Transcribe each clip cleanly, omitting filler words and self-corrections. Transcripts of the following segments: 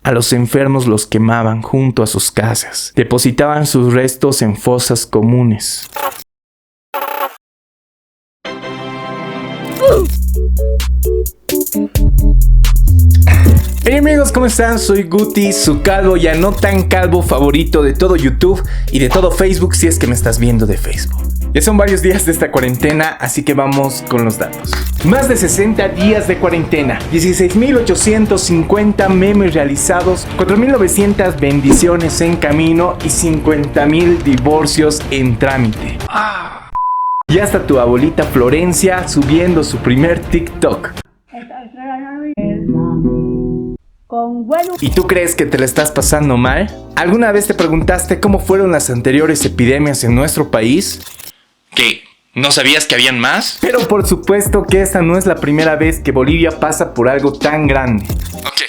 A los enfermos los quemaban junto a sus casas. Depositaban sus restos en fosas comunes. Hey amigos, ¿cómo están? Soy Guti, su calvo ya no tan calvo favorito de todo YouTube y de todo Facebook si es que me estás viendo de Facebook. Ya son varios días de esta cuarentena, así que vamos con los datos. Más de 60 días de cuarentena, 16.850 memes realizados, 4.900 bendiciones en camino y 50.000 divorcios en trámite. Y hasta tu abuelita Florencia subiendo su primer TikTok. ¿Y tú crees que te la estás pasando mal? ¿Alguna vez te preguntaste cómo fueron las anteriores epidemias en nuestro país? ¿Qué? ¿No sabías que habían más? Pero por supuesto que esta no es la primera vez que Bolivia pasa por algo tan grande. Ok,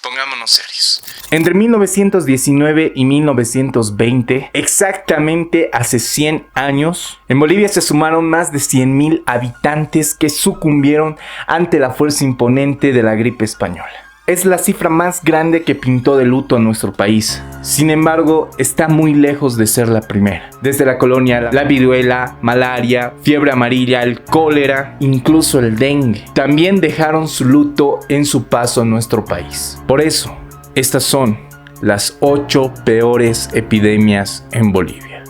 pongámonos serios. Entre 1919 y 1920, exactamente hace 100 años, en Bolivia se sumaron más de 100.000 habitantes que sucumbieron ante la fuerza imponente de la gripe española. Es la cifra más grande que pintó de luto a nuestro país. Sin embargo, está muy lejos de ser la primera. Desde la colonia, la viruela, malaria, fiebre amarilla, el cólera, incluso el dengue, también dejaron su luto en su paso a nuestro país. Por eso, estas son las 8 peores epidemias en Bolivia.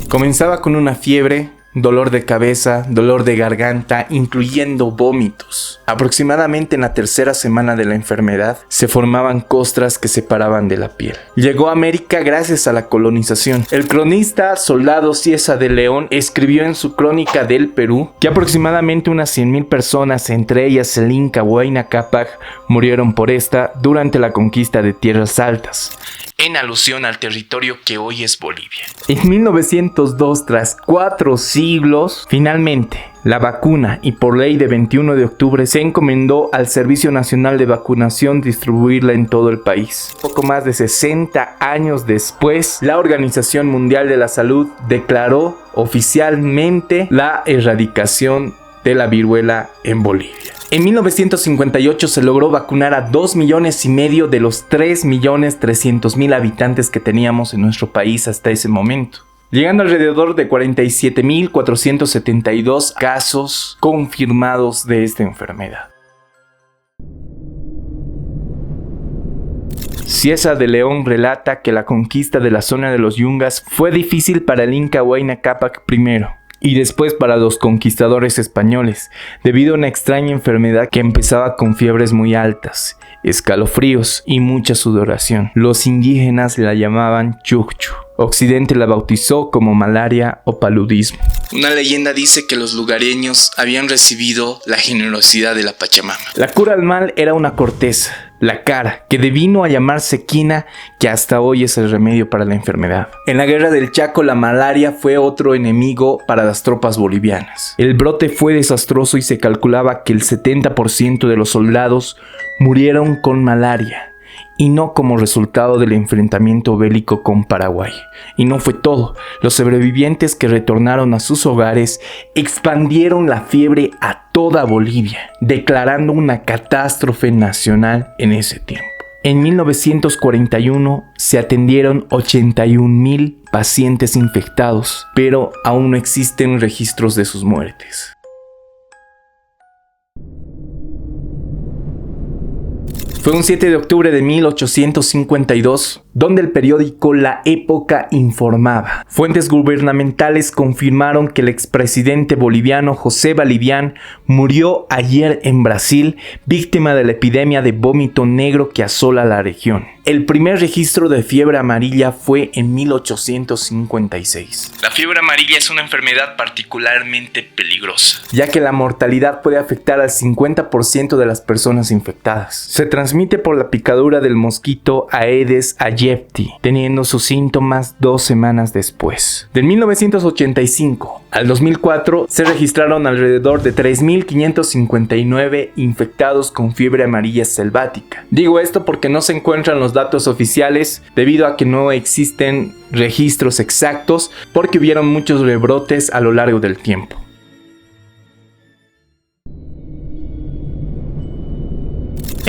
Comenzaba con una fiebre, dolor de cabeza, dolor de garganta, incluyendo vómitos. Aproximadamente en la tercera semana de la enfermedad, se formaban costras que separaban de la piel. Llegó a América gracias a la colonización. El cronista soldado Ciesa de León escribió en su crónica del Perú que aproximadamente unas 100.000 personas, entre ellas el Inca Huayna Cápac, murieron por esta durante la conquista de Tierras Altas, en alusión al territorio que hoy es Bolivia. En 1902, tras 4 siglos, finalmente la vacuna, y por ley de 21 de octubre se encomendó al Servicio Nacional de Vacunación distribuirla en todo el país. Poco más de 60 años después, la Organización Mundial de la Salud declaró oficialmente la erradicación de la viruela en Bolivia. En 1958 se logró vacunar a 2,5 millones de los 3.300.000 habitantes que teníamos en nuestro país hasta ese momento, llegando alrededor de 47.472 casos confirmados de esta enfermedad. Ciesa de León relata que la conquista de la zona de los Yungas fue difícil para el Inca Huayna Cápac primero, y después para los conquistadores españoles, debido a una extraña enfermedad que empezaba con fiebres muy altas, escalofríos y mucha sudoración. Los indígenas la llamaban chuchu. Occidente la bautizó como malaria o paludismo. Una leyenda dice que los lugareños habían recibido la generosidad de la Pachamama. La cura al mal era una corteza, la cara, que devino a llamarse quina, que hasta hoy es el remedio para la enfermedad. En la guerra del Chaco, la malaria fue otro enemigo para las tropas bolivianas. El brote fue desastroso y se calculaba que el 70% de los soldados murieron con malaria, y no como resultado del enfrentamiento bélico con Paraguay. Y no fue todo. Los sobrevivientes que retornaron a sus hogares expandieron la fiebre a toda Bolivia, declarando una catástrofe nacional en ese tiempo. En 1941 se atendieron 81.000 pacientes infectados, pero aún no existen registros de sus muertes. Fue un 7 de octubre de 1852, donde el periódico La Época informaba. Fuentes gubernamentales confirmaron que el expresidente boliviano José Balivián murió ayer en Brasil, víctima de la epidemia de vómito negro que asola la región. El primer registro de fiebre amarilla fue en 1856. La fiebre amarilla es una enfermedad particularmente peligrosa, ya que la mortalidad puede afectar al 50% de las personas infectadas. Se transmite por la picadura del mosquito Aedes aegypti, teniendo sus síntomas 2 semanas después. De 1985 al 2004 se registraron alrededor de 3.559 infectados con fiebre amarilla selvática. Digo esto porque no se encuentran los datos oficiales debido a que no existen registros exactos, porque hubieron muchos rebrotes a lo largo del tiempo.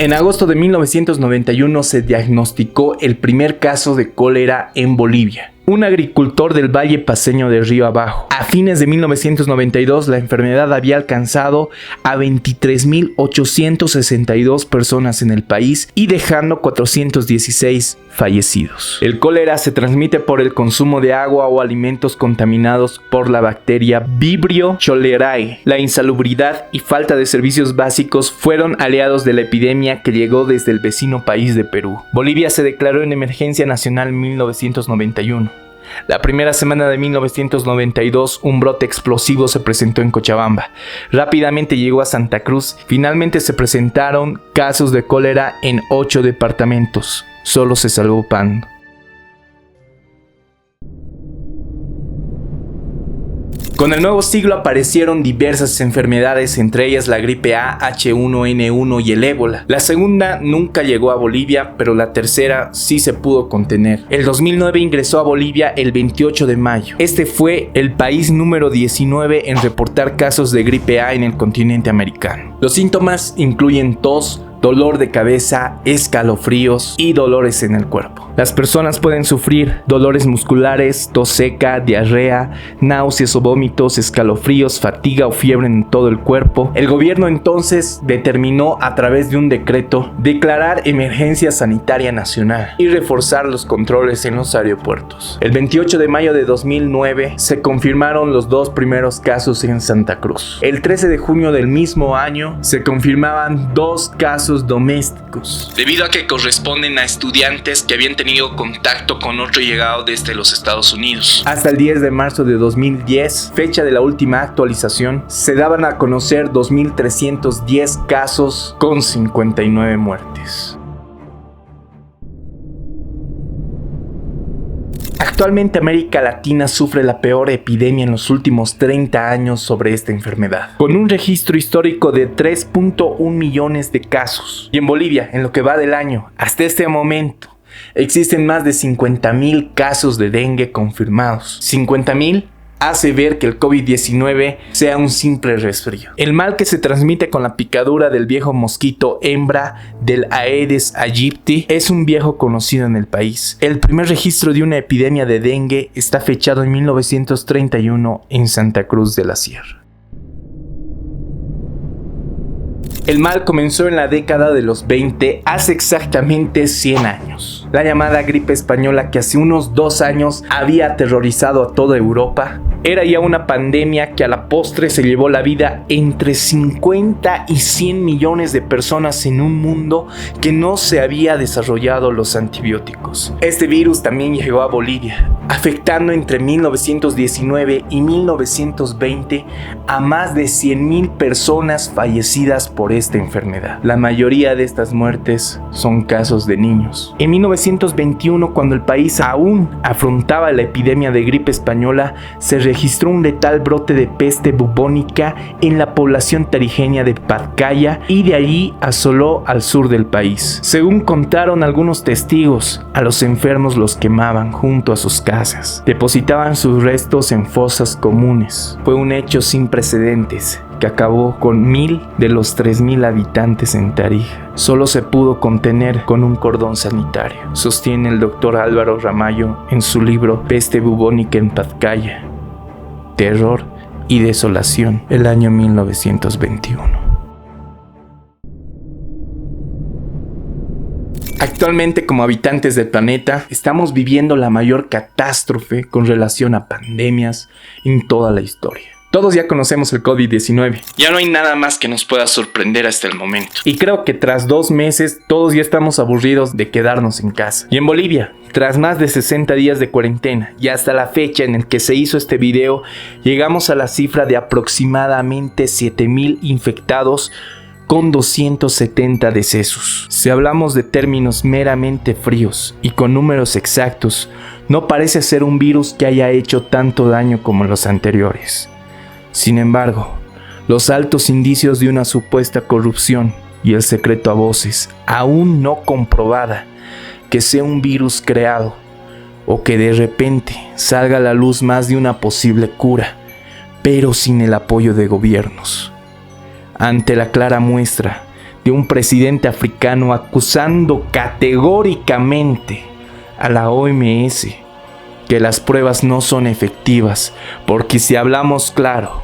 En agosto de 1991 se diagnosticó el primer caso de cólera en Bolivia. Un agricultor del Valle Paceño de Río Abajo. A fines de 1992 la enfermedad había alcanzado a 23.862 personas en el país y dejando 416 fallecidos. El cólera se transmite por el consumo de agua o alimentos contaminados por la bacteria Vibrio cholerae. La insalubridad y falta de servicios básicos fueron aliados de la epidemia que llegó desde el vecino país de Perú. Bolivia se declaró en emergencia nacional en 1991. La primera semana de 1992, un brote explosivo se presentó en Cochabamba. Rápidamente llegó a Santa Cruz. Finalmente se presentaron casos de cólera en 8 departamentos. Solo se salvó Pan. Con el nuevo siglo aparecieron diversas enfermedades, entre ellas la gripe A, H1N1 y el ébola. La segunda nunca llegó a Bolivia, pero la tercera sí se pudo contener. El 2009 ingresó a Bolivia el 28 de mayo. Este fue el país número 19 en reportar casos de gripe A en el continente americano. Los síntomas incluyen tos, dolor de cabeza, escalofríos y dolores en el cuerpo. Las personas pueden sufrir dolores musculares, tos seca, diarrea, náuseas o vómitos, escalofríos, fatiga o fiebre en todo el cuerpo. El gobierno entonces determinó a través de un decreto declarar emergencia sanitaria nacional y reforzar los controles en los aeropuertos. El 28 de mayo de 2009 se confirmaron los 2 primeros casos en Santa Cruz. El 13 de junio del mismo año se confirmaban 2 casos domésticos, debido a que corresponden a estudiantes que habían tenido contacto con otro llegado desde los Estados Unidos. Hasta el 10 de marzo de 2010, fecha de la última actualización, se daban a conocer 2.310 casos con 59 muertes. Actualmente América Latina sufre la peor epidemia en los últimos 30 años sobre esta enfermedad, con un registro histórico de 3.1 millones de casos. Y en Bolivia, en lo que va del año, hasta este momento, existen más de 50.000 casos de dengue confirmados. 50.000 hace ver que el COVID-19 sea un simple resfrío. El mal, que se transmite con la picadura del viejo mosquito hembra del Aedes aegypti, es un viejo conocido en el país. El primer registro de una epidemia de dengue está fechado en 1931 en Santa Cruz de la Sierra. El mal comenzó en la década de los 20, hace exactamente 100 años. La llamada gripe española, que hace unos 2 años había aterrorizado a toda Europa, era ya una pandemia que a la postre se llevó la vida entre 50 y 100 millones de personas en un mundo que no se había desarrollado los antibióticos. Este virus también llegó a Bolivia, afectando entre 1919 y 1920 a más de 100.000 personas fallecidas por esta enfermedad. La mayoría de estas muertes son casos de niños. En 1921, cuando el país aún afrontaba la epidemia de gripe española, se registró un letal brote de peste bubónica en la población tarijeña de Patcaya y de allí asoló al sur del país. Según contaron algunos testigos, a los enfermos los quemaban junto a sus casas. Depositaban sus restos en fosas comunes. Fue un hecho sin precedentes que acabó con 1.000 de los 3.000 habitantes en Tarija. Solo se pudo contener con un cordón sanitario, sostiene el doctor Álvaro Ramallo en su libro Peste bubónica en Patcaya, Terror y Desolación, el año 1921. Actualmente, como habitantes del planeta, estamos viviendo la mayor catástrofe con relación a pandemias en toda la historia. Todos ya conocemos el COVID-19. Ya no hay nada más que nos pueda sorprender hasta el momento. Y creo que tras 2 meses, todos ya estamos aburridos de quedarnos en casa. Y en Bolivia, tras más de 60 días de cuarentena y hasta la fecha en el que se hizo este video, llegamos a la cifra de aproximadamente 7.000 infectados con 270 decesos. Si hablamos de términos meramente fríos y con números exactos, no parece ser un virus que haya hecho tanto daño como los anteriores. Sin embargo, los altos indicios de una supuesta corrupción y el secreto a voces, aún no comprobada, que sea un virus creado o que de repente salga a la luz más de una posible cura, pero sin el apoyo de gobiernos. Ante la clara muestra de un presidente africano acusando categóricamente a la OMS que las pruebas no son efectivas, porque si hablamos claro,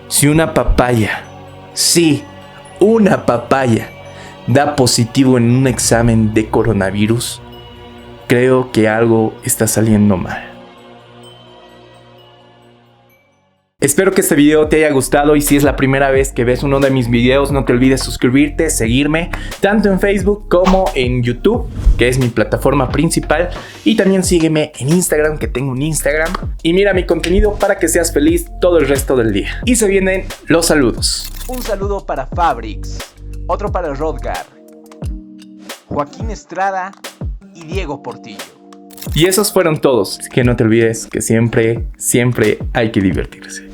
si una papaya, sí, una papaya, da positivo en un examen de coronavirus, creo que algo está saliendo mal. Espero que este video te haya gustado y si es la primera vez que ves uno de mis videos, no te olvides suscribirte, seguirme, tanto en Facebook como en YouTube, que es mi plataforma principal, y también sígueme en Instagram, que tengo un Instagram, y mira mi contenido para que seas feliz todo el resto del día. Y se vienen los saludos. Un saludo para Fabrics, otro para Rodgar, Joaquín Estrada y Diego Portillo. Y esos fueron todos. Que no te olvides que siempre hay que divertirse.